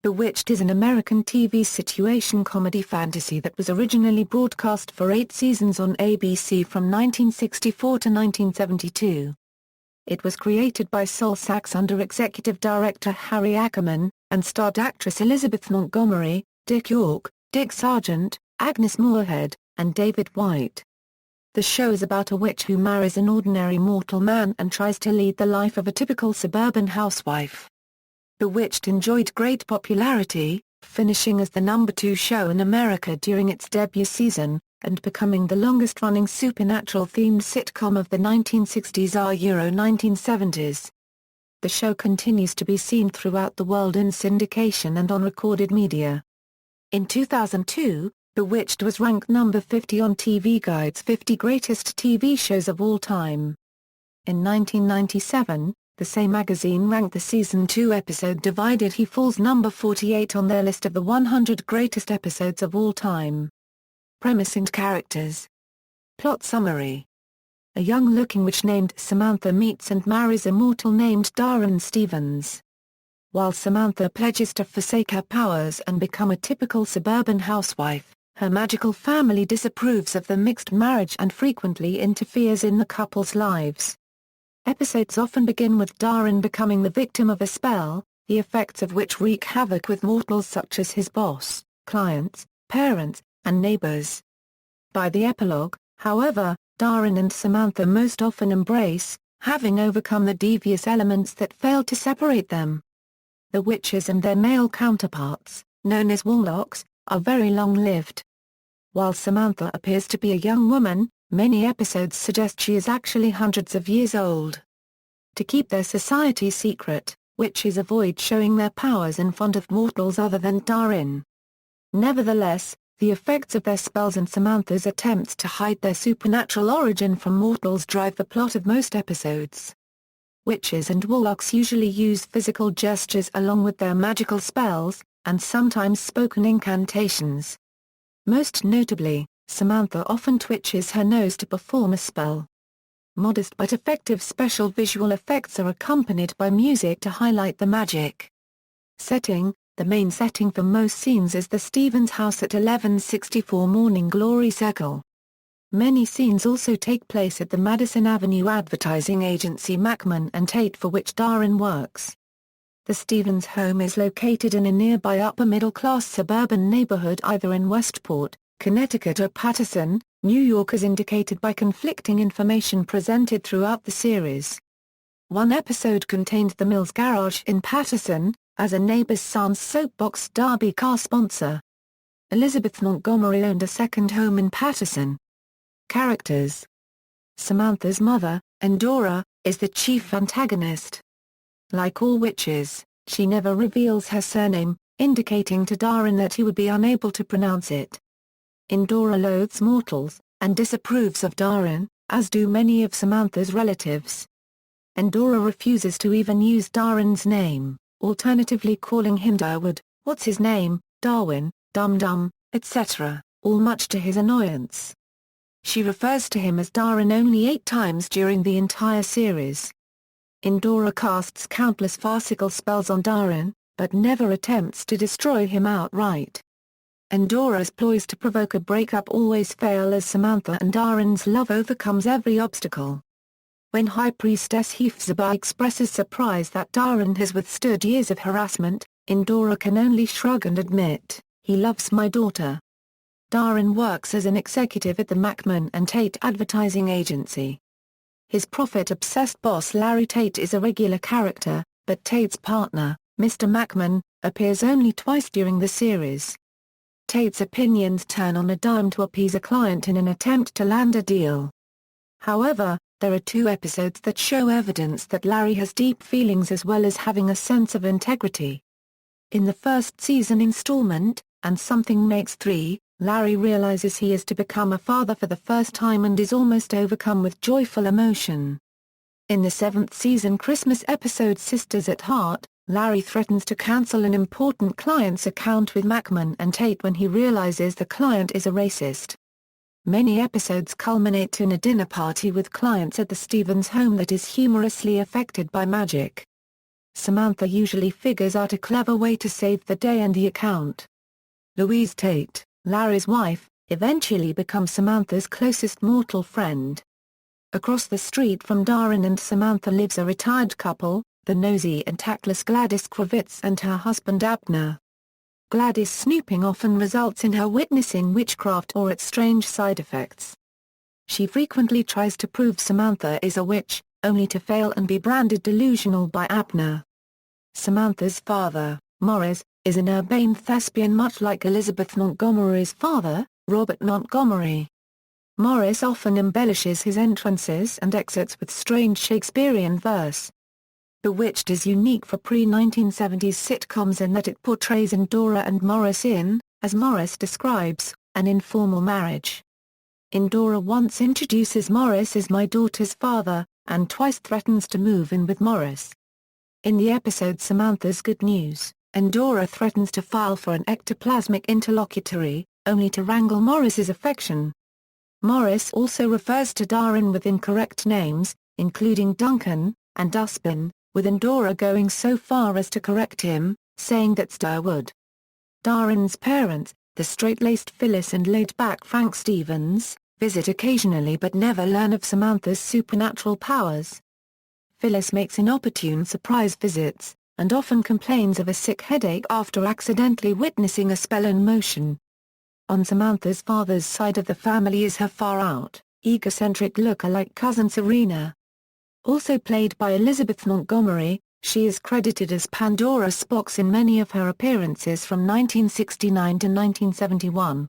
Bewitched is an American TV situation comedy fantasy that was originally broadcast for 8 seasons on ABC from 1964 to 1972. It was created by Sol Sachs under executive director Harry Ackerman, and starred actress Elizabeth Montgomery, Dick York, Dick Sargent, Agnes Moorehead, and David White. The show is about a witch who marries an ordinary mortal man and tries to lead the life of a typical suburban housewife. Bewitched enjoyed great popularity, finishing as the #2 show in America during its debut season, and becoming the longest-running supernatural-themed sitcom of the 1960s/1970s. The show continues to be seen throughout the world in syndication and on recorded media. In 2002, Bewitched was ranked number 50 on TV Guide's 50 Greatest TV Shows of All Time. In 1997, the same magazine ranked the Season 2 episode Divided He Falls number 48 on their list of the 100 greatest episodes of all time. Premise and characters. Plot summary. A young-looking witch named Samantha meets and marries a mortal named Darren Stevens. While Samantha pledges to forsake her powers and become a typical suburban housewife, her magical family disapproves of the mixed marriage and frequently interferes in the couple's lives. Episodes often begin with Darren becoming the victim of a spell, the effects of which wreak havoc with mortals such as his boss, clients, parents, and neighbors. By the epilogue, however, Darren and Samantha most often embrace, having overcome the devious elements that failed to separate them. The witches and their male counterparts, known as warlocks, are very long-lived. While Samantha appears to be a young woman, many episodes suggest she is actually hundreds of years old. To keep their society secret, witches avoid showing their powers in front of mortals other than Darren. Nevertheless, the effects of their spells and Samantha's attempts to hide their supernatural origin from mortals drive the plot of most episodes. Witches and warlocks usually use physical gestures along with their magical spells, and sometimes spoken incantations. Most notably, Samantha often twitches her nose to perform a spell. Modest but effective special visual effects are accompanied by music to highlight the magic. Setting. The main setting for most scenes is the Stevens house at 1164 Morning Glory Circle. Many scenes also take place at the Madison Avenue advertising agency Macman and Tate for which Darren works. The Stevens home is located in a nearby upper-middle-class suburban neighborhood either in Westport, Connecticut or Paterson, New York, as indicated by conflicting information presented throughout the series. One episode contained the Mills Garage in Paterson, as a neighbor's son's soapbox derby car sponsor. Elizabeth Montgomery owned a second home in Paterson. Characters. Samantha's mother, Endora, is the chief antagonist. Like all witches, she never reveals her surname, indicating to Darren that he would be unable to pronounce it. Endora loathes mortals, and disapproves of Darren, as do many of Samantha's relatives. Endora refuses to even use Darren's name, alternatively calling him Darwood, what's his name, Darwin, dum-dum, etc., all much to his annoyance. She refers to him as Darren only 8 times during the entire series. Endora casts countless farcical spells on Darren, but never attempts to destroy him outright. Endora's ploys to provoke a breakup always fail as Samantha and Darren's love overcomes every obstacle. When High Priestess Hephzibah expresses surprise that Darren has withstood years of harassment, Endora can only shrug and admit, "He loves my daughter." Darren works as an executive at the Macman and Tate advertising agency. His profit-obsessed boss Larry Tate is a regular character, but Tate's partner, Mr. Macman, appears only twice during the series. Tate's opinions turn on a dime to appease a client in an attempt to land a deal. However, there are 2 episodes that show evidence that Larry has deep feelings as well as having a sense of integrity. In the first season installment, And Something Makes 3, Larry realizes he is to become a father for the first time and is almost overcome with joyful emotion. In the 7th season Christmas episode Sisters at Heart, Larry threatens to cancel an important client's account with Macman and Tate when he realizes the client is a racist. Many episodes culminate in a dinner party with clients at the Stevens home that is humorously affected by magic. Samantha usually figures out a clever way to save the day and the account. Louise Tate, Larry's wife, eventually becomes Samantha's closest mortal friend. Across the street from Darren and Samantha lives a retired couple, the nosy and tactless Gladys Kravitz and her husband Abner. Gladys' snooping often results in her witnessing witchcraft or its strange side effects. She frequently tries to prove Samantha is a witch, only to fail and be branded delusional by Abner. Samantha's father, Morris, is an urbane thespian much like Elizabeth Montgomery's father, Robert Montgomery. Morris often embellishes his entrances and exits with strange Shakespearean verse. Bewitched is unique for pre-1970s sitcoms in that it portrays Endora and Morris in, as Morris describes, an informal marriage. Endora once introduces Morris as "my daughter's father," and twice threatens to move in with Morris. In the episode Samantha's Good News, Endora threatens to file for an ectoplasmic interlocutory, only to wrangle Morris's affection. Morris also refers to Darren with incorrect names, including Duncan and Dustbin, with Endora going so far as to correct him, saying that's Durwood. Darren's parents, the straight-laced Phyllis and laid-back Frank Stevens, visit occasionally but never learn of Samantha's supernatural powers. Phyllis makes inopportune surprise visits, and often complains of a sick headache after accidentally witnessing a spell in motion. On Samantha's father's side of the family is her far-out, egocentric look-alike cousin Serena. Also played by Elizabeth Montgomery, she is credited as Pandora Spox in many of her appearances from 1969 to 1971.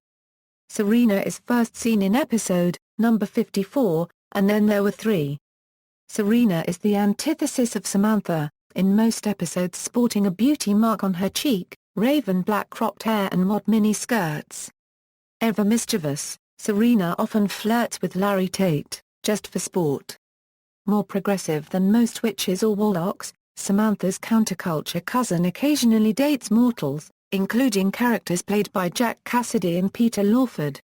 Serena is first seen in episode, number 54, and then there were 3. Serena is the antithesis of Samantha, in most episodes sporting a beauty mark on her cheek, raven black cropped hair and mod mini skirts. Ever mischievous, Serena often flirts with Larry Tate, just for sport. More progressive than most witches or warlocks, Samantha's counterculture cousin occasionally dates mortals, including characters played by Jack Cassidy and Peter Lawford.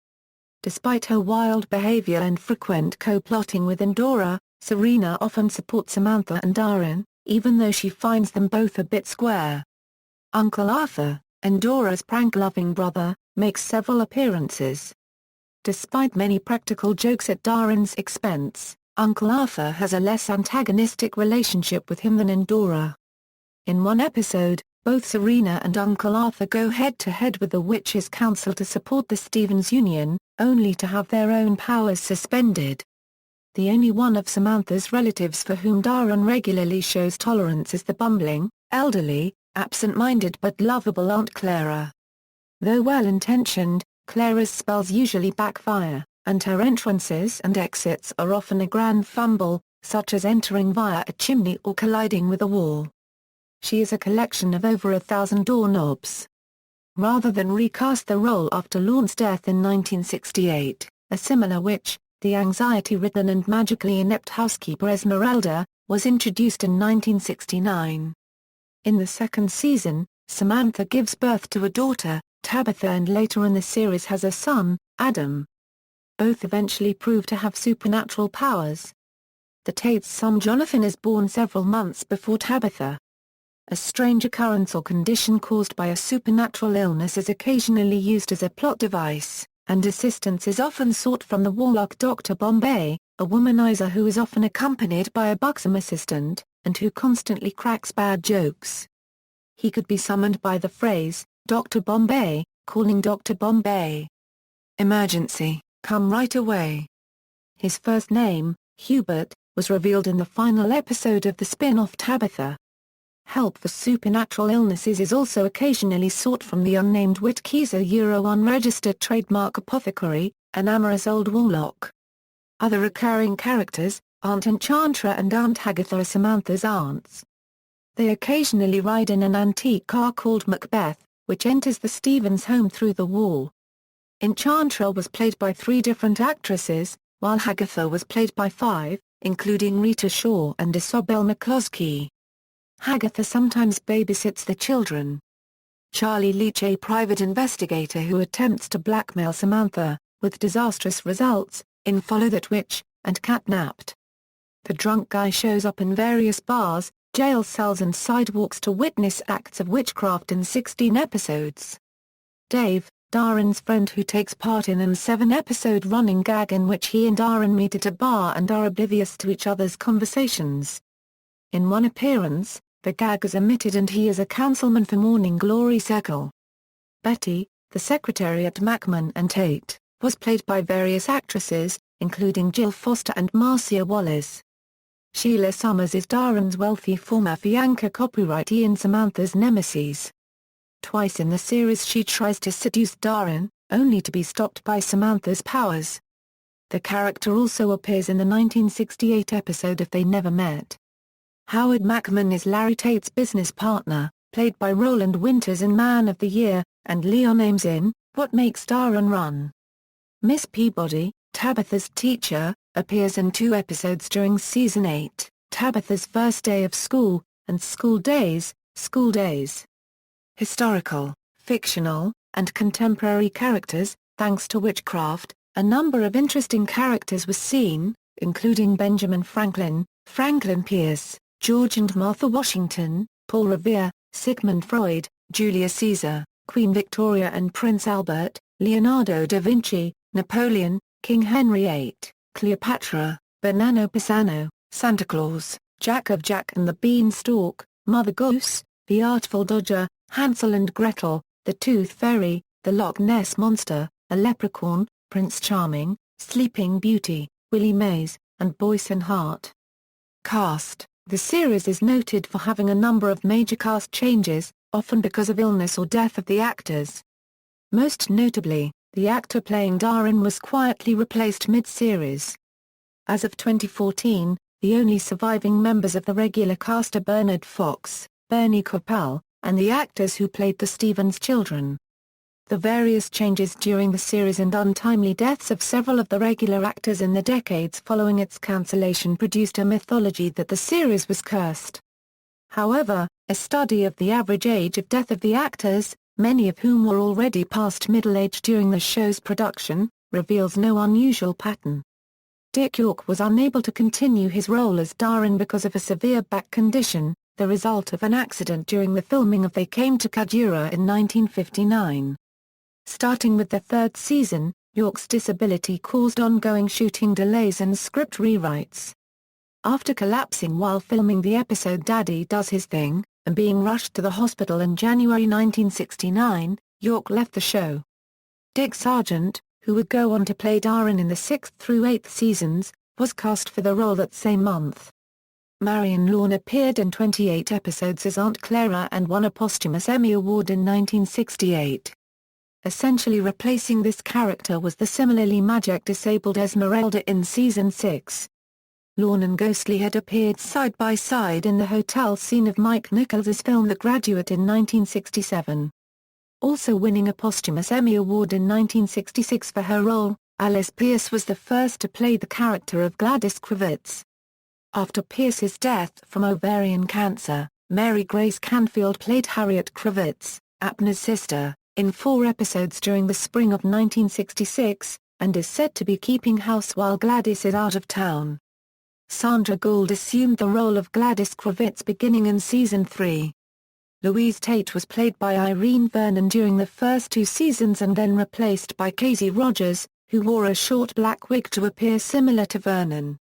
Despite her wild behavior and frequent co-plotting with Endora, Serena often supports Samantha and Darren, even though she finds them both a bit square. Uncle Arthur, Endora's prank-loving brother, makes several appearances. Despite many practical jokes at Darren's expense, Uncle Arthur has a less antagonistic relationship with him than Endora. In one episode, both Serena and Uncle Arthur go head-to-head with the Witches' Council to support the Stevens Union, only to have their own powers suspended. The only one of Samantha's relatives for whom Darren regularly shows tolerance is the bumbling, elderly, absent-minded but lovable Aunt Clara. Though well-intentioned, Clara's spells usually backfire, and her entrances and exits are often a grand fumble, such as entering via a chimney or colliding with a wall. She is a collection of over 1,000 doorknobs. Rather than recast the role after Lorne's death in 1968, a similar witch, the anxiety-ridden and magically inept housekeeper Esmeralda, was introduced in 1969. In the second season, Samantha gives birth to a daughter, Tabitha, and later in the series has a son, Adam. Both eventually prove to have supernatural powers. The Tate's son Jonathan is born several months before Tabitha. A strange occurrence or condition caused by a supernatural illness is occasionally used as a plot device, and assistance is often sought from the warlock Dr. Bombay, a womanizer who is often accompanied by a buxom assistant, and who constantly cracks bad jokes. He could be summoned by the phrase, "Dr. Bombay, calling Dr. Bombay. Emergency, come right away." His first name, Hubert, was revealed in the final episode of the spin-off Tabitha. Help for supernatural illnesses is also occasionally sought from the unnamed Whitkeezer unregistered trademark apothecary, an amorous old warlock. Other recurring characters, Aunt Enchantra and Aunt Agatha, are Samantha's aunts. They occasionally ride in an antique car called Macbeth, which enters the Stevens home through the wall. Enchantra was played by 3 different actresses, while Agatha was played by 5, including Rita Shaw and Isobel McCloskey. Agatha sometimes babysits the children. Charlie Leach, a private investigator who attempts to blackmail Samantha, with disastrous results, in Follow That Witch, and Catnapped. The drunk guy shows up in various bars, jail cells and sidewalks to witness acts of witchcraft in 16 episodes. Dave, Darren's friend who takes part in an 7-episode running gag in which he and Darren meet at a bar and are oblivious to each other's conversations. In one appearance, the gag is omitted and he is a councilman for Morning Glory Circle. Betty, the secretary at Macman and Tate, was played by various actresses, including Jill Foster and Marcia Wallace. Sheila Summers is Darren's wealthy former fiancée copywriter and Samantha's nemesis. Twice in the series she tries to seduce Darren, only to be stopped by Samantha's powers. The character also appears in the 1968 episode If They Never Met. Howard Macman is Larry Tate's business partner, played by Roland Winters in Man of the Year, and Leon Ames in What Makes Darren Run. Miss Peabody, Tabitha's teacher, appears in 2 episodes during Season 8, Tabitha's First Day of School, and School Days, School Days. Historical, fictional, and contemporary characters. Thanks to witchcraft, a number of interesting characters were seen, including Benjamin Franklin, Franklin Pierce, George and Martha Washington, Paul Revere, Sigmund Freud, Julius Caesar, Queen Victoria and Prince Albert, Leonardo da Vinci, Napoleon, King Henry VIII, Cleopatra, Bernardo Pisano, Santa Claus, Jack of Jack and the Beanstalk, Mother Goose, The Artful Dodger, Hansel and Gretel, The Tooth Fairy, The Loch Ness Monster, a Leprechaun, Prince Charming, Sleeping Beauty, Willie Mays, and Boyce and Hart. Cast. The series is noted for having a number of major cast changes, often because of illness or death of the actors. Most notably, the actor playing Darren was quietly replaced mid-series. As of 2014, the only surviving members of the regular cast are Bernard Fox, Bernie Coppell, and the actors who played the Stevens children. The various changes during the series and untimely deaths of several of the regular actors in the decades following its cancellation produced a mythology that the series was cursed. However, a study of the average age of death of the actors, many of whom were already past middle age during the show's production, reveals no unusual pattern. Dick York was unable to continue his role as Darren because of a severe back condition, the result of an accident during the filming of They Came to Kadura in 1959. Starting with the 3rd season, York's disability caused ongoing shooting delays and script rewrites. After collapsing while filming the episode Daddy Does His Thing, and being rushed to the hospital in January 1969, York left the show. Dick Sargent, who would go on to play Darren in the 6th through 8th seasons, was cast for the role that same month. Marion Lorne appeared in 28 episodes as Aunt Clara and won a posthumous Emmy Award in 1968. Essentially replacing this character was the similarly magic-disabled Esmeralda in Season 6. Lorne and Ghostly had appeared side by side in the hotel scene of Mike Nichols's film The Graduate in 1967. Also winning a posthumous Emmy Award in 1966 for her role, Alice Pierce was the first to play the character of Gladys Kravitz. After Pierce's death from ovarian cancer, Mary Grace Canfield played Harriet Kravitz, Abner's sister, in 4 episodes during the spring of 1966, and is said to be keeping house while Gladys is out of town. Sandra Gould assumed the role of Gladys Kravitz beginning in Season 3. Louise Tate was played by Irene Vernon during the first 2 seasons and then replaced by Casey Rogers, who wore a short black wig to appear similar to Vernon.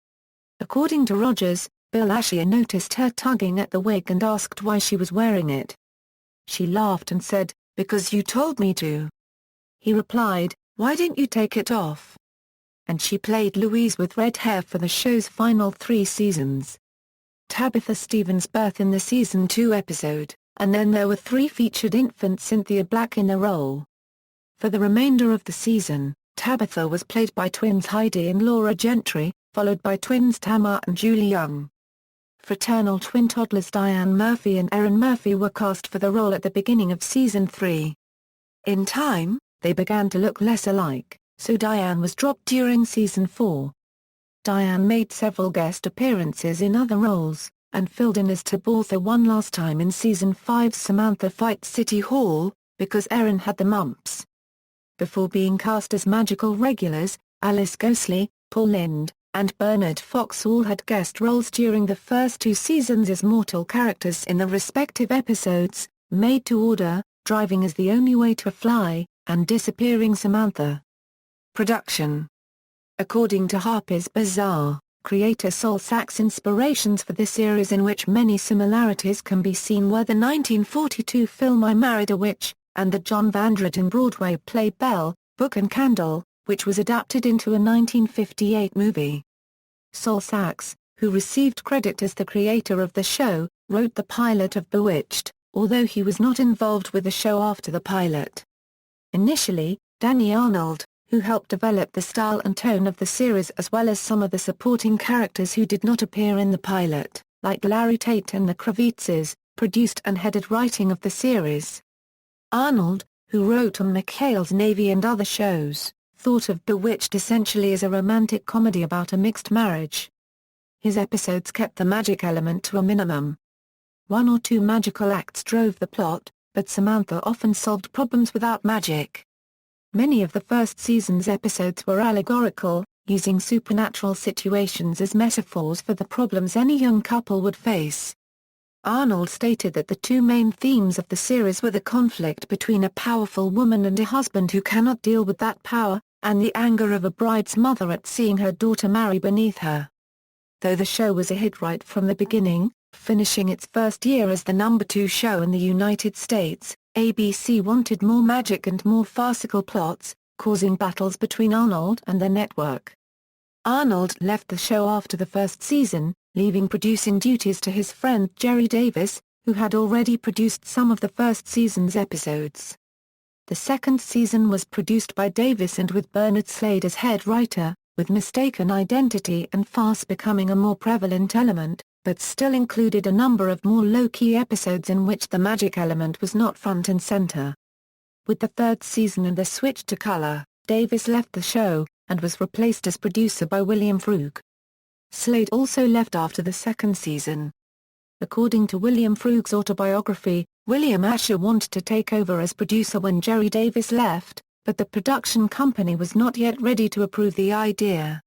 According to Rogers, Bill Ashier noticed her tugging at the wig and asked why she was wearing it. She laughed and said, "Because you told me to." He replied, "Why didn't you take it off?" And she played Louise with red hair for the show's final 3 seasons. Tabitha Stevens' birth in the Season 2 episode, and then there were 3 featured infant Cynthia Black in the role. For the remainder of the season, Tabitha was played by twins Heidi and Laura Gentry, followed by twins Tamar and Julie Young. Fraternal twin toddlers Diane Murphy and Erin Murphy were cast for the role at the beginning of Season 3. In time, they began to look less alike, so Diane was dropped during Season 4. Diane made several guest appearances in other roles, and filled in as Tabitha one last time in Season 5's Samantha Fight City Hall, because Erin had the mumps. Before being cast as magical regulars, Alice Ghostly, Paul Lynde, and Bernard Fox all had guest roles during the first 2 seasons as mortal characters in the respective episodes, Made to Order, Driving is the Only Way to Fly, and Disappearing Samantha. Production. According to Harper's Bazaar, creator Sol Sachs' inspirations for this series, in which many similarities can be seen, were the 1942 film I Married a Witch, and the John Van Druten Broadway play Bell, Book and Candle, which was adapted into a 1958 movie. Sol Sachs, who received credit as the creator of the show, wrote the pilot of Bewitched, although he was not involved with the show after the pilot. Initially, Danny Arnold, who helped develop the style and tone of the series, as well as some of the supporting characters who did not appear in the pilot, like Larry Tate and the Kravitzes, produced and headed writing of the series. Arnold, who wrote on McHale's Navy and other shows, thought of Bewitched essentially as a romantic comedy about a mixed marriage. His episodes kept the magic element to a minimum. 1 or 2 magical acts drove the plot, but Samantha often solved problems without magic. Many of the first season's episodes were allegorical, using supernatural situations as metaphors for the problems any young couple would face. Arnold stated that the 2 main themes of the series were the conflict between a powerful woman and a husband who cannot deal with that power, and the anger of a bride's mother at seeing her daughter marry beneath her. Though the show was a hit right from the beginning, finishing its first year as the #2 show in the United States, ABC wanted more magic and more farcical plots, causing battles between Arnold and the network. Arnold left the show after the first season, leaving producing duties to his friend Jerry Davis, who had already produced some of the first season's episodes. The second season was produced by Davis and with Bernard Slade as head writer, with mistaken identity and farce becoming a more prevalent element, but still included a number of more low-key episodes in which the magic element was not front and center. With the third season and the switch to color, Davis left the show, and was replaced as producer by William Frug. Slade also left after the second season. According to William Frug's autobiography, William Asher wanted to take over as producer when Jerry Davis left, but the production company was not yet ready to approve the idea.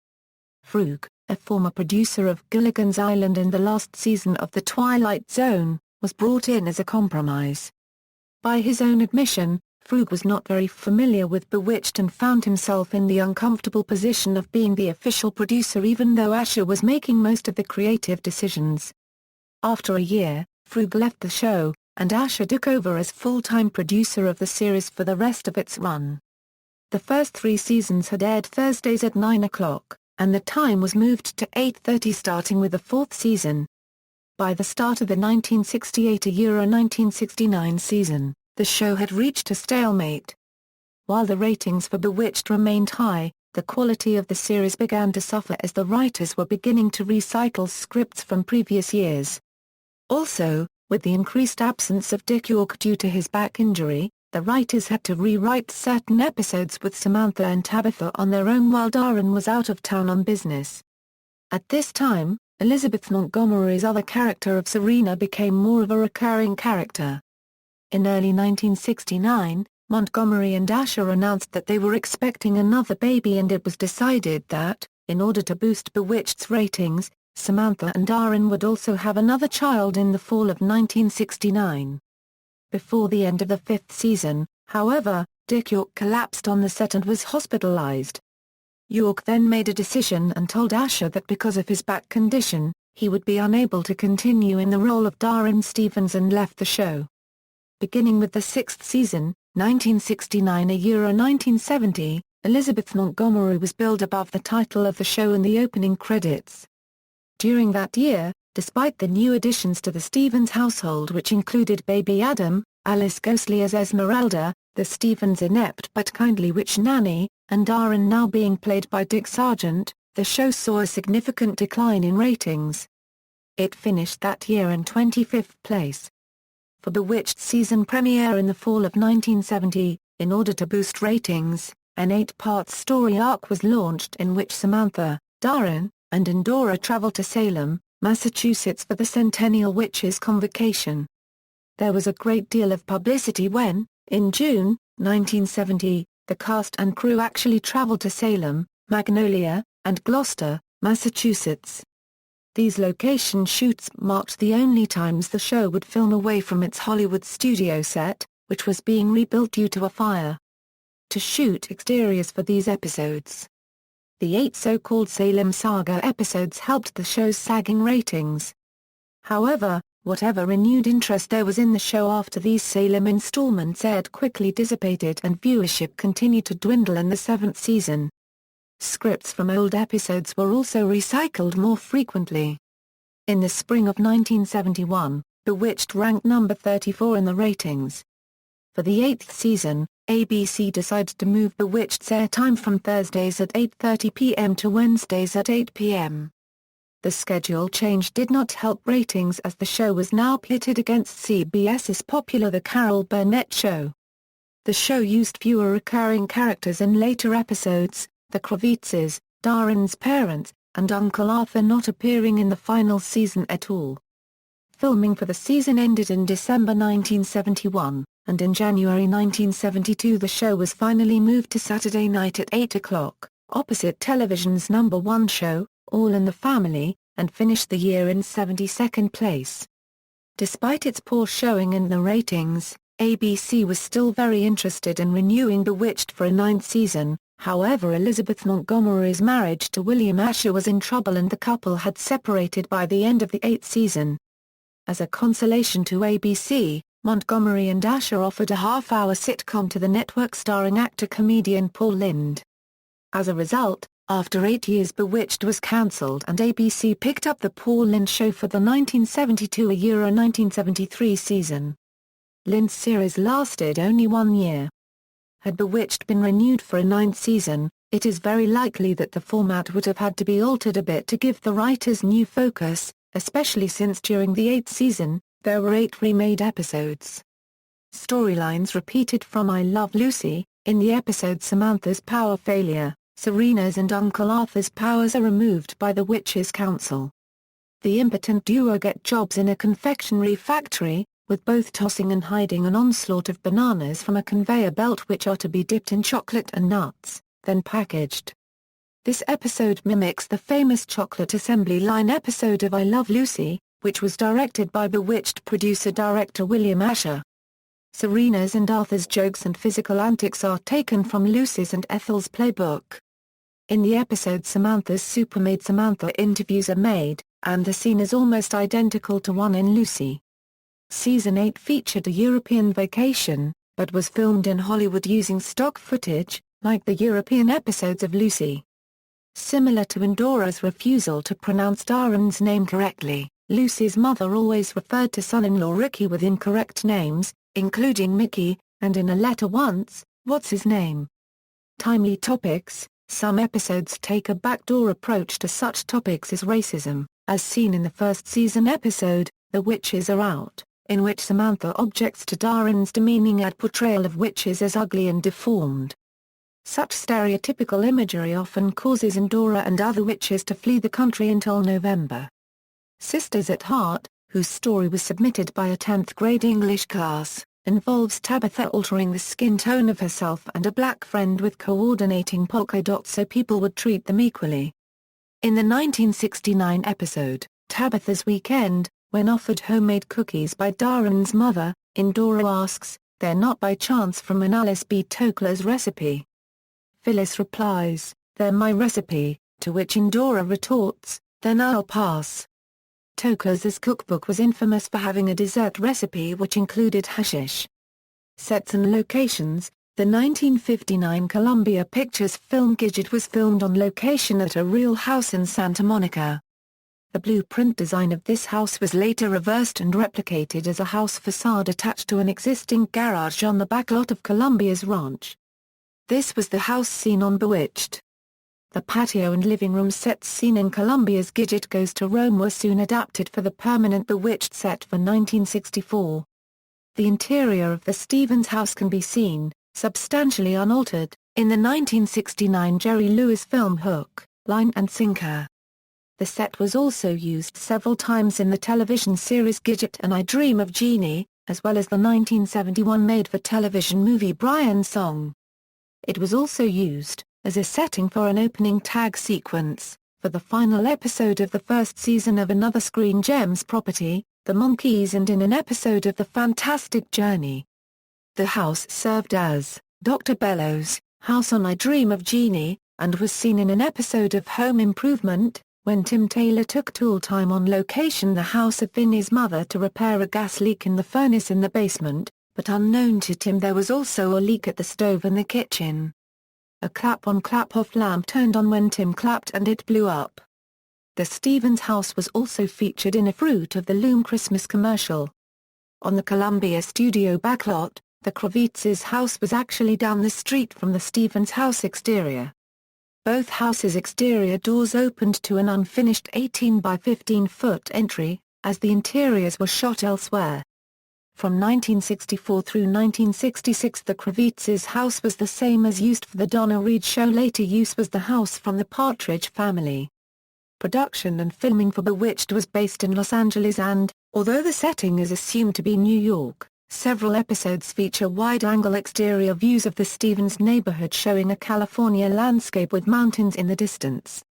Frug, a former producer of Gilligan's Island and the last season of The Twilight Zone, was brought in as a compromise. By his own admission, Frug was not very familiar with Bewitched and found himself in the uncomfortable position of being the official producer even though Asher was making most of the creative decisions. After a year, Frug left the show, and Asher took over as full-time producer of the series for the rest of its run. The first 3 seasons had aired Thursdays at 9 o'clock, and the time was moved to 8:30 starting with the 4th season. By the start of the 1968-1969 season, the show had reached a stalemate. While the ratings for Bewitched remained high, the quality of the series began to suffer as the writers were beginning to recycle scripts from previous years. Also, with the increased absence of Dick York due to his back injury, the writers had to rewrite certain episodes with Samantha and Tabitha on their own while Darren was out of town on business. At this time, Elizabeth Montgomery's other character of Serena became more of a recurring character. In early 1969, Montgomery and Asher announced that they were expecting another baby, and it was decided that, in order to boost Bewitched's ratings, Samantha and Darren would also have another child in the fall of 1969. Before the end of the 5th season, however, Dick York collapsed on the set and was hospitalized. York then made a decision and told Asher that because of his back condition, he would be unable to continue in the role of Darren Stevens and left the show. Beginning with the 6th season, 1969-1970, Elizabeth Montgomery was billed above the title of the show in the opening credits. During that year, despite the new additions to the Stevens household which included baby Adam, Alice Ghostley as Esmeralda, the Stevens' inept but kindly witch nanny, and Darren now being played by Dick Sargent, the show saw a significant decline in ratings. It finished that year in 25th place. For Bewitched season premiere in the fall of 1970, in order to boost ratings, an 8-part story arc was launched in which Samantha, Darren, and Endora travel to Salem, Massachusetts for the Centennial Witches' Convocation. There was a great deal of publicity when, in June 1970, the cast and crew actually traveled to Salem, Magnolia, and Gloucester, Massachusetts. These location shoots marked the only times the show would film away from its Hollywood studio set, which was being rebuilt due to a fire. To shoot exteriors for these episodes. The 8 so-called Salem Saga episodes helped the show's sagging ratings. However, whatever renewed interest there was in the show after these Salem installments aired quickly dissipated and viewership continued to dwindle in the 7th season. Scripts from old episodes were also recycled more frequently. In the spring of 1971, Bewitched ranked number 34 in the ratings. For the 8th season, ABC decided to move Bewitched's airtime from Thursdays at 8:30 p.m. to Wednesdays at 8 p.m. The schedule change did not help ratings as the show was now pitted against CBS's popular The Carol Burnett Show. The show used fewer recurring characters in later episodes, the Kravitzes, Darren's parents, and Uncle Arthur not appearing in the final season at all. Filming for the season ended in December 1971, and in January 1972 the show was finally moved to Saturday night at 8 o'clock, opposite television's number 1 show, All in the Family, and finished the year in 72nd place. Despite its poor showing in the ratings, ABC was still very interested in renewing Bewitched for a 9th season. However, Elizabeth Montgomery's marriage to William Asher was in trouble and the couple had separated by the end of the 8th season. As a consolation to ABC, Montgomery and Asher offered a half-hour sitcom to the network starring actor-comedian Paul Lynde. As a result, after 8 years Bewitched was cancelled and ABC picked up the Paul Lynde Show for the 1972-1973 season. Lynde's series lasted only 1 year. Had Bewitched been renewed for a 9th season, it is very likely that the format would have had to be altered a bit to give the writers new focus, especially since during the 8th season, there were 8 remade episodes. Storylines repeated from I Love Lucy. In the episode Samantha's Power Failure, Serena's and Uncle Arthur's powers are removed by the Witches' Council. The impotent duo get jobs in a confectionery factory, with both tossing and hiding an onslaught of bananas from a conveyor belt which are to be dipped in chocolate and nuts, then packaged. This episode mimics the famous chocolate assembly line episode of I Love Lucy, which was directed by Bewitched producer-director William Asher. Serena's and Arthur's jokes and physical antics are taken from Lucy's and Ethel's playbook. In the episode Samantha's supermaid Samantha interviews a maid, and the scene is almost identical to one in Lucy. Season 8 featured a European vacation, but was filmed in Hollywood using stock footage, like the European episodes of Lucy. Similar to Endora's refusal to pronounce Darren's name correctly, Lucy's mother always referred to son-in-law Ricky with incorrect names, including Mickey, and in a letter once, "What's his name?" Timely topics. Some episodes take a backdoor approach to such topics as racism, as seen in the first season episode, The Witches Are Out, in which Samantha objects to Darren's demeaning portrayal of witches as ugly and deformed. Such stereotypical imagery often causes Endora and other witches to flee the country until November. Sisters at Heart, whose story was submitted by a 10th grade English class, involves Tabitha altering the skin tone of herself and a black friend with coordinating polka dots so people would treat them equally. In the 1969 episode, Tabitha's Weekend, when offered homemade cookies by Darren's mother, Endora asks, "They're not by chance from an Alice B. Toklas recipe?" Phyllis replies, "They're my recipe," to which Endora retorts, "Then I'll pass." Toklas's cookbook was infamous for having a dessert recipe which included hashish. Sets and locations. The 1959 Columbia Pictures film Gidget was filmed on location at a real house in Santa Monica. The blueprint design of this house was later reversed and replicated as a house facade attached to an existing garage on the back lot of Columbia's ranch. This was the house scene on Bewitched. The patio and living room sets seen in Columbia's Gidget Goes to Rome were soon adapted for the permanent Bewitched set for 1964. The interior of the Stevens house can be seen, substantially unaltered, in the 1969 Jerry Lewis film Hook, Line and Sinker. The set was also used several times in the television series Gidget and I Dream of Jeannie, as well as the 1971 made-for-television movie Brian's Song. It was also used as a setting for an opening tag sequence, for the final episode of the first season of another Screen Gems property, The Monkees, and in an episode of The Fantastic Journey. The house served as Dr. Bellows' house on I Dream of Jeannie, and was seen in an episode of Home Improvement, when Tim Taylor took tool time on location the house of Vinnie's mother to repair a gas leak in the furnace in the basement, but unknown to Tim there was also a leak at the stove in the kitchen. A clap-on clap-off lamp turned on when Tim clapped and it blew up. The Stevens house was also featured in a Fruit of the Loom Christmas commercial. On the Columbia Studio backlot, the Kravitz's house was actually down the street from the Stevens house exterior. Both houses' exterior doors opened to an unfinished 18 by 15-foot entry, as the interiors were shot elsewhere. From 1964 through 1966 the Kravitz's house was the same as used for the Donna Reed show. Later use was the house from the Partridge Family. Production and filming for Bewitched was based in Los Angeles and, although the setting is assumed to be New York, several episodes feature wide-angle exterior views of the Stevens neighborhood showing a California landscape with mountains in the distance.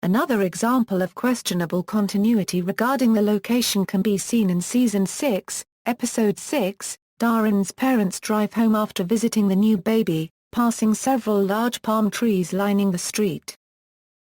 Another example of questionable continuity regarding the location can be seen in Season 6, Episode 6, Darren's parents drive home after visiting the new baby, passing several large palm trees lining the street.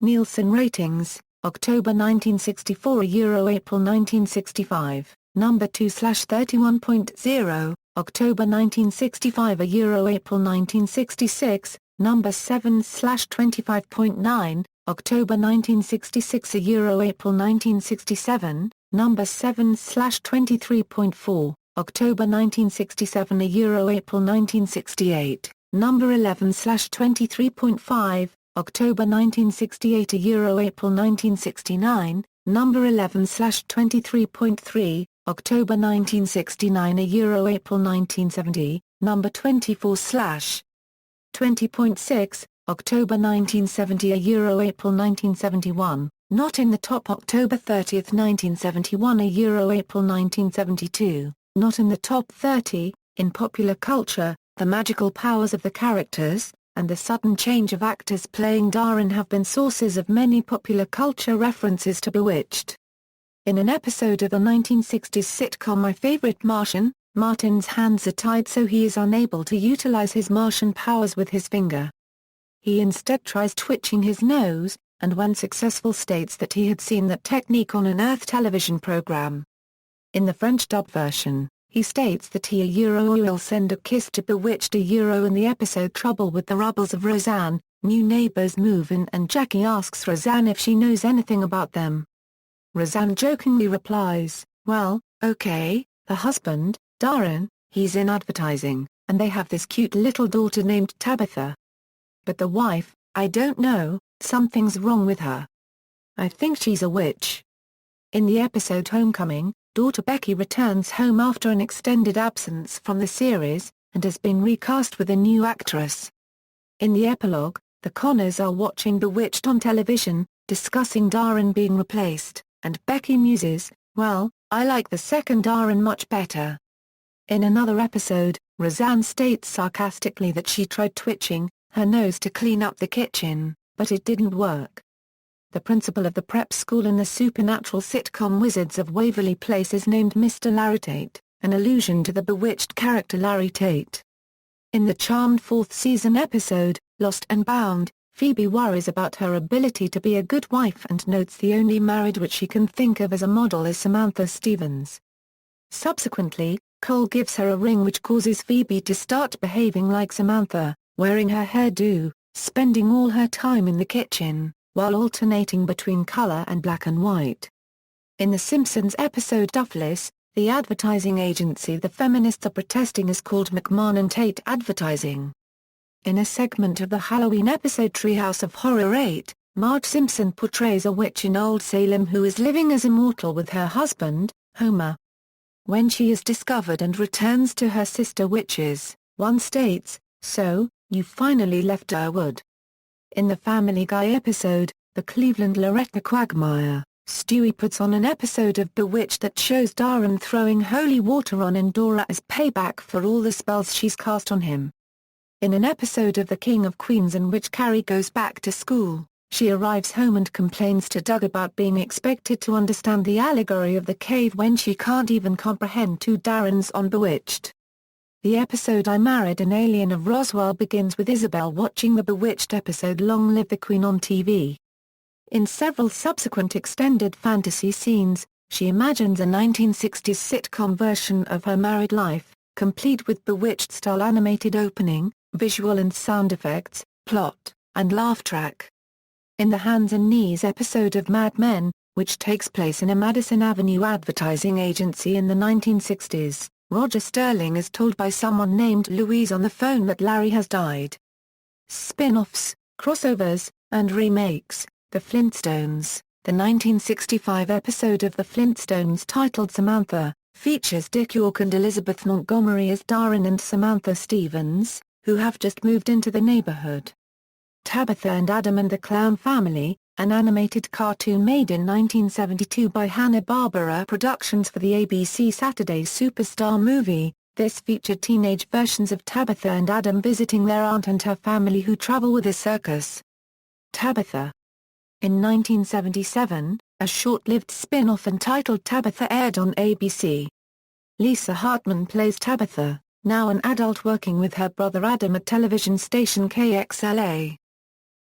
Nielsen ratings, October 1964 April 1965, number 2/31.0, October 1965 April 1966, number 7/25.9, October 1966 April 1967, number 7/23.4, October 1967 April 1968, number 11/23.5, October 1968 April 1969, number 11/23.3, October 1969 April 1970, number 24/20.6, October 1970 April 1971, not in the top. October 30, 1971 April 1972, not in the top 30. In popular culture, the magical powers of the characters, and the sudden change of actors playing Darren have been sources of many popular culture references to Bewitched. In an episode of the 1960s sitcom My Favorite Martian, Martin's hands are tied so he is unable to utilize his Martian powers with his finger. He instead tries twitching his nose, and when successful states that he had seen that technique on an Earth television program. In the French dub version, he states that he will send a kiss to Bewitched in the episode Trouble with the Rubbles of Roseanne. New neighbors move in and Jackie asks Roseanne if she knows anything about them. Roseanne jokingly replies, "Well, okay, the husband, Darren, he's in advertising, and they have this cute little daughter named Tabitha. But the wife, I don't know, something's wrong with her. I think she's a witch." In the episode Homecoming, daughter Becky returns home after an extended absence from the series, and has been recast with a new actress. In the epilogue, the Connors are watching Bewitched on television, discussing Darren being replaced, and Becky muses, "Well, I like the second Darren much better." In another episode, Roseanne states sarcastically that she tried twitching her nose to clean up the kitchen, but it didn't work. The principal of the prep school in the supernatural sitcom Wizards of Waverly Place is named Mr. Larry Tate, an allusion to the Bewitched character Larry Tate. In the charmed fourth season episode, Lost and Bound, Phoebe worries about her ability to be a good wife and notes the only married witch she can think of as a model is Samantha Stevens. Subsequently, Cole gives her a ring which causes Phoebe to start behaving like Samantha, wearing her hairdo, spending all her time in the kitchen, while alternating between color and black and white. In The Simpsons episode Duffless, the advertising agency the feminists are protesting is called McMahon and Tate Advertising. In a segment of the Halloween episode Treehouse of Horror 8, Marge Simpson portrays a witch in Old Salem who is living as immortal with her husband, Homer. When she is discovered and returns to her sister witches, one states, "So, you finally left Durwood." In the Family Guy episode, The Cleveland Loretta Quagmire, Stewie puts on an episode of Bewitched that shows Darren throwing holy water on Endora as payback for all the spells she's cast on him. In an episode of The King of Queens in which Carrie goes back to school, She arrives home and complains to Doug about being expected to understand the allegory of the cave when she can't even comprehend two Darrens on Bewitched. The episode I Married an Alien of Roswell begins with Isabel watching the Bewitched episode Long Live the Queen on TV. In several subsequent extended fantasy scenes, she imagines a 1960s sitcom version of her married life, complete with Bewitched-style animated opening, visual and sound effects, plot, and laugh track. In the Hands and Knees episode of Mad Men, which takes place in a Madison Avenue advertising agency in the 1960s, Roger Sterling is told by someone named Louise on the phone that Larry has died. Spin-offs, crossovers, and remakes. The Flintstones, the 1965 episode of The Flintstones titled Samantha, features Dick York and Elizabeth Montgomery as Darren and Samantha Stevens, who have just moved into the neighborhood. Tabitha and Adam and the Clown Family, an animated cartoon made in 1972 by Hanna-Barbera Productions for the ABC Saturday Superstar movie. This featured teenage versions of Tabitha and Adam visiting their aunt and her family who travel with a circus. Tabitha. In 1977, a short-lived spin-off entitled Tabitha aired on ABC. Lisa Hartman plays Tabitha, now an adult working with her brother Adam at television station KXLA.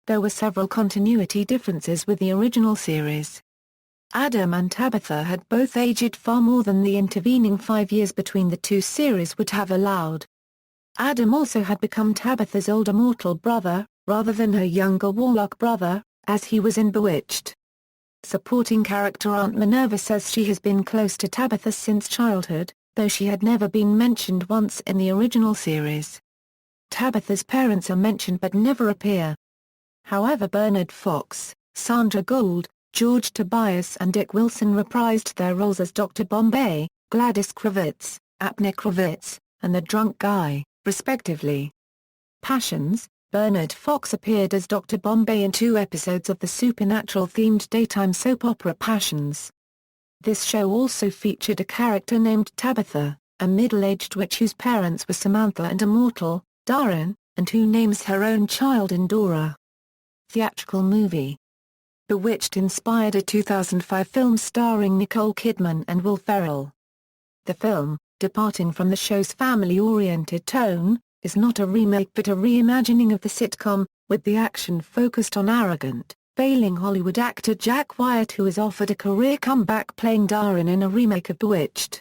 There were several continuity differences with the original series. Adam and Tabitha had both aged far more than the intervening 5 years between the two series would have allowed. Adam also had become Tabitha's older mortal brother, rather than her younger warlock brother, as he was in Bewitched. Supporting character Aunt Minerva says she has been close to Tabitha since childhood, though she had never been mentioned once in the original series. Tabitha's parents are mentioned but never appear. However, Bernard Fox, Sandra Gould, George Tobias and Dick Wilson reprised their roles as Dr. Bombay, Gladys Kravitz, Abner Kravitz, and the Drunk Guy, respectively. Passions. Bernard Fox appeared as Dr. Bombay in 2 episodes of the supernatural-themed daytime soap opera Passions. This show also featured a character named Tabitha, a middle-aged witch whose parents were Samantha and a mortal, Darren, and who names her own child Indora. Theatrical movie. Bewitched inspired a 2005 film starring Nicole Kidman and Will Ferrell. The film, departing from the show's family-oriented tone, is not a remake but a reimagining of the sitcom, with the action focused on arrogant, failing Hollywood actor Jack Wyatt, who is offered a career comeback playing Darren in a remake of Bewitched.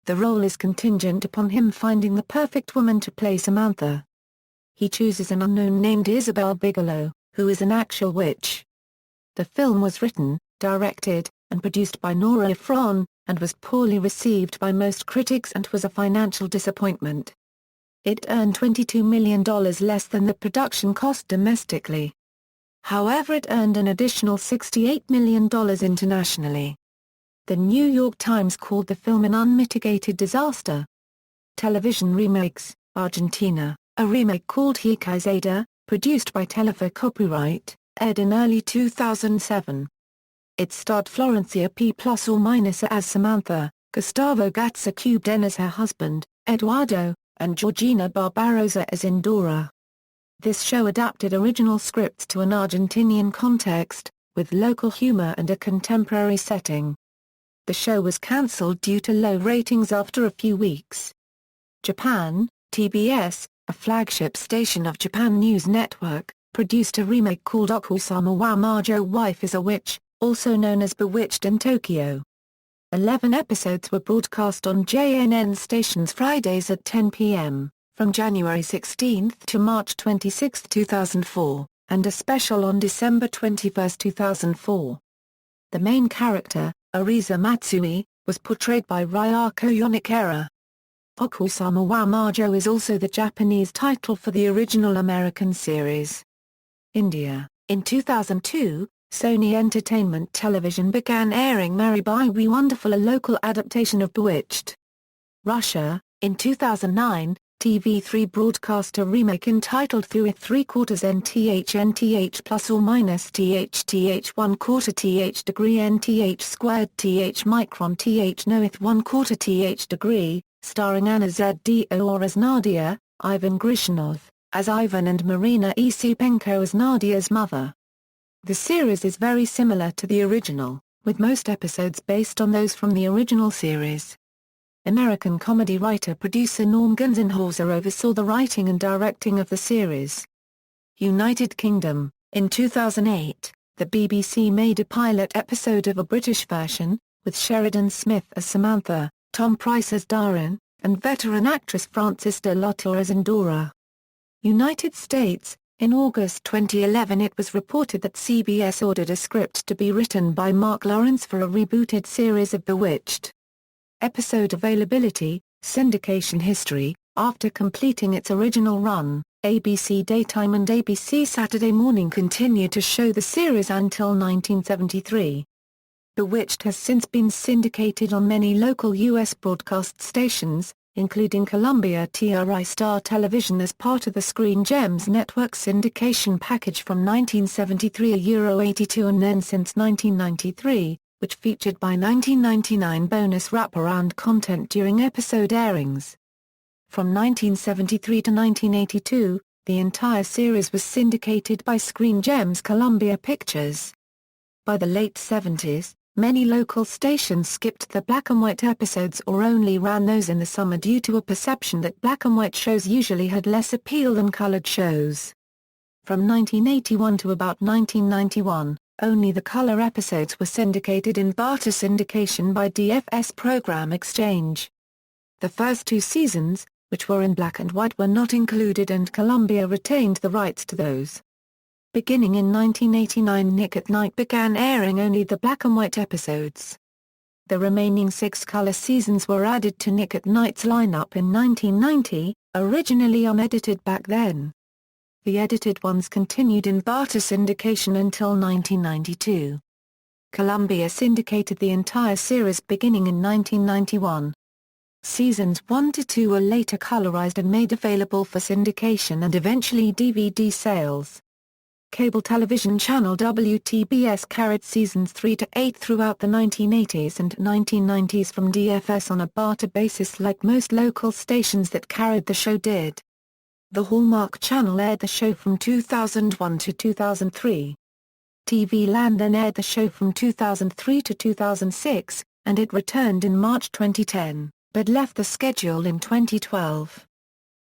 The role is contingent upon him finding the perfect woman to play Samantha. He chooses an unknown named Isabel Bigelow, who is an actual witch. The film was written, directed, and produced by Nora Ephron, and was poorly received by most critics and was a financial disappointment. It earned $22 million less than the production cost domestically. However, it earned an additional $68 million internationally. The New York Times called the film an unmitigated disaster. Television remakes. Argentina, a remake called Hikazada, produced by Telefe Copyright, aired in early 2007. It starred Florencia P. ± as Samantha, Gustavo Gatsa-Cubden as her husband, Eduardo, and Georgina Barbarossa as Indora. This show adapted original scripts to an Argentinian context, with local humor and a contemporary setting. The show was cancelled due to low ratings after a few weeks. Japan, TBS, a flagship station of Japan News Network, produced a remake called Okusama wa Majo Wife is a Witch, also known as Bewitched in Tokyo. 11 episodes were broadcast on JNN stations Fridays at 10 p.m., from January 16 to March 26, 2004, and a special on December 21, 2004. The main character, Arisa Matsui, was portrayed by Ryako Yonekiera. Okusama wa Majo is also the Japanese title for the original American series. India. In 2002, Sony Entertainment Television began airing Marry By We Wonderful, a local adaptation of Bewitched. Russia. In 2009, TV3 broadcast a remake entitled Through It 3/4 NTH plus or minus TH 1/4 TH degree NTH squared TH micron TH knoweth 1/4 TH degree, starring Anna Zdor as Nadia, Ivan Grishinov as Ivan and Marina Isipenko as Nadia's mother. The series is very similar to the original, with most episodes based on those from the original series. American comedy writer-producer Norm Gunzenhauser oversaw the writing and directing of the series. United Kingdom: in 2008, the BBC made a pilot episode of a British version, with Sheridan Smith as Samantha, Tom Price as Darren, and veteran actress Frances de Lotter as Endora. United States: in August 2011 it was reported that CBS ordered a script to be written by Mark Lawrence for a rebooted series of Bewitched. Episode availability, syndication history: after completing its original run, ABC Daytime and ABC Saturday Morning continued to show the series until 1973. Bewitched has since been syndicated on many local U.S. broadcast stations, including Columbia TRI-Star Television as part of the Screen Gems Network syndication package from 1973 €82 and then since 1993, which featured by 1999 bonus wraparound content during episode airings. From 1973 to 1982, the entire series was syndicated by Screen Gems Columbia Pictures. By the late 70s, many local stations skipped the black-and-white episodes or only ran those in the summer due to a perception that black-and-white shows usually had less appeal than colored shows. From 1981 to about 1991, only the color episodes were syndicated in barter syndication by DFS Program Exchange. The first two seasons, which were in black and white, were not included and Columbia retained the rights to those. Beginning in 1989, Nick at Night began airing only the black-and-white episodes. The remaining 6 color seasons were added to Nick at Night's lineup in 1990, originally unedited back then. The edited ones continued in barter syndication until 1992. Columbia syndicated the entire series beginning in 1991. Seasons 1 to 2 were later colorized and made available for syndication and eventually DVD sales. Cable television channel WTBS carried seasons 3 to 8 throughout the 1980s and 1990s from DFS on a barter basis like most local stations that carried the show did. The Hallmark Channel aired the show from 2001 to 2003. TV Land then aired the show from 2003 to 2006, and it returned in March 2010, but left the schedule in 2012.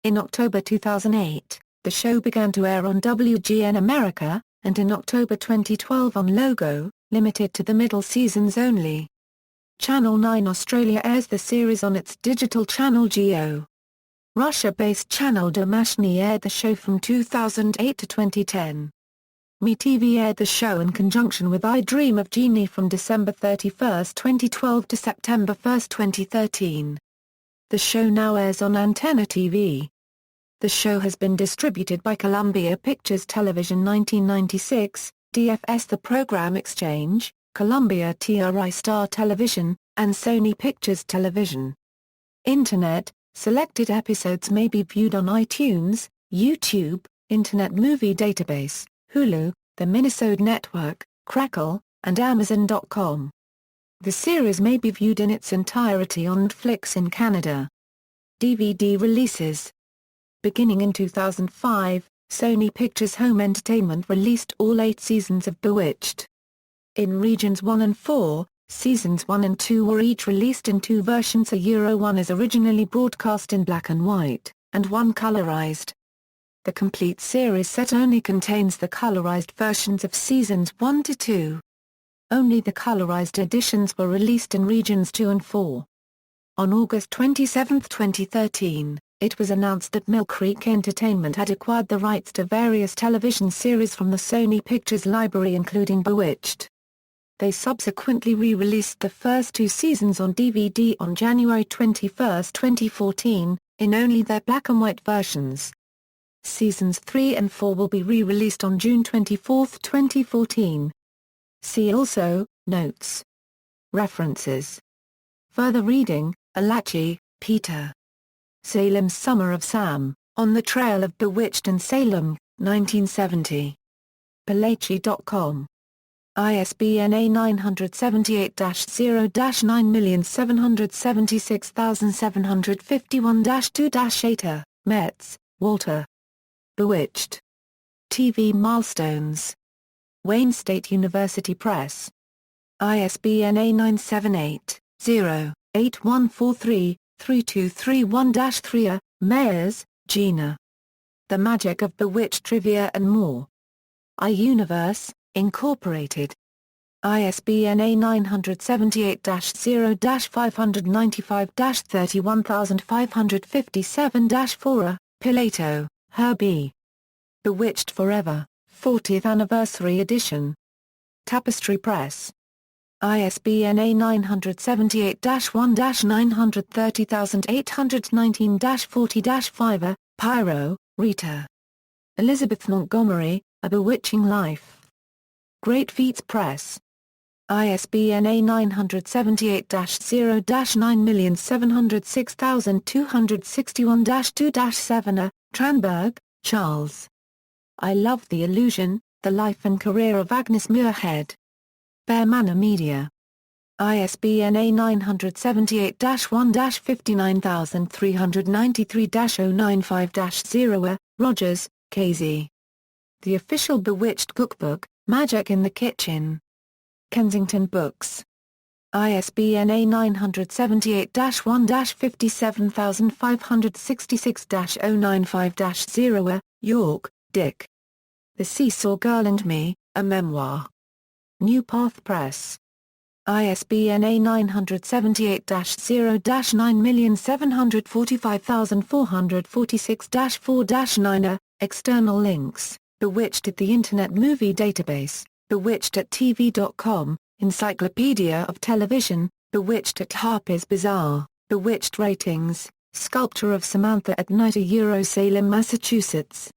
In October 2008, the show began to air on WGN America, and in October 2012 on Logo, limited to the middle seasons only. Channel 9 Australia airs the series on its digital channel Geo. Russia-based channel Domashny aired the show from 2008 to 2010. MeTV aired the show in conjunction with I Dream of Jeannie from December 31, 2012 to September 1, 2013. The show now airs on Antenna TV. The show has been distributed by Columbia Pictures Television 1996, DFS The Program Exchange, Columbia TRI-Star Television, and Sony Pictures Television. Internet: selected episodes may be viewed on iTunes, YouTube, Internet Movie Database, Hulu, the Minnesota Network, Crackle, and Amazon.com. The series may be viewed in its entirety on Netflix in Canada. DVD releases. Beginning in 2005, Sony Pictures Home Entertainment released all 8 seasons of Bewitched. In Regions 1 and 4, Seasons 1 and 2 were each released in 2 versions. One is originally broadcast in black and white, and one colorized. The complete series set only contains the colorized versions of Seasons 1 to 2. Only the colorized editions were released in Regions 2 and 4. On August 27, 2013, it was announced that Mill Creek Entertainment had acquired the rights to various television series from the Sony Pictures library including Bewitched. They subsequently re-released the first 2 seasons on DVD on January 21, 2014, in only their black-and-white versions. Seasons 3 and 4 will be re-released on June 24, 2014. See also, Notes. References. Further reading, Alachi, Peter. Salem's Summer of Sam, On the Trail of Bewitched in Salem, 1970. Palachi.com. ISBN A978-0-9776751-2-8, Metz, Walter. Bewitched. TV Milestones. Wayne State University Press. ISBN A978-0-8143-3231-3. Meyers, Gina. The Magic of Bewitched Trivia and More. iUniverse, Incorporated. ISBN A978-0-595-31557-4. Pilato, Herbie. Bewitched Forever, 40th Anniversary Edition. Tapestry Press. ISBN A978-1-930819-40-5. Pyro, Rita. Elizabeth Montgomery, A Bewitching Life. Great Feats Press. ISBN A978-0-9706261-2-7. Tranberg, Charles. I Love the Illusion, The Life and Career of Agnes Moorehead. Bear Manor Media. ISBN A978-1-59393-095-0. Rogers, Casey. The Official Bewitched Cookbook, Magic in the Kitchen. Kensington Books. ISBN A978-56566-095-0. York, Dick. The Seesaw Girl and Me, A Memoir. New Path Press. ISBN A978-0-9745446-4-9. External links: Bewitched at the Internet Movie Database, Bewitched at TV.com, Encyclopedia of Television, Bewitched at Harper's Bazaar, Bewitched Ratings, Sculpture of Samantha at Night, Salem, Massachusetts.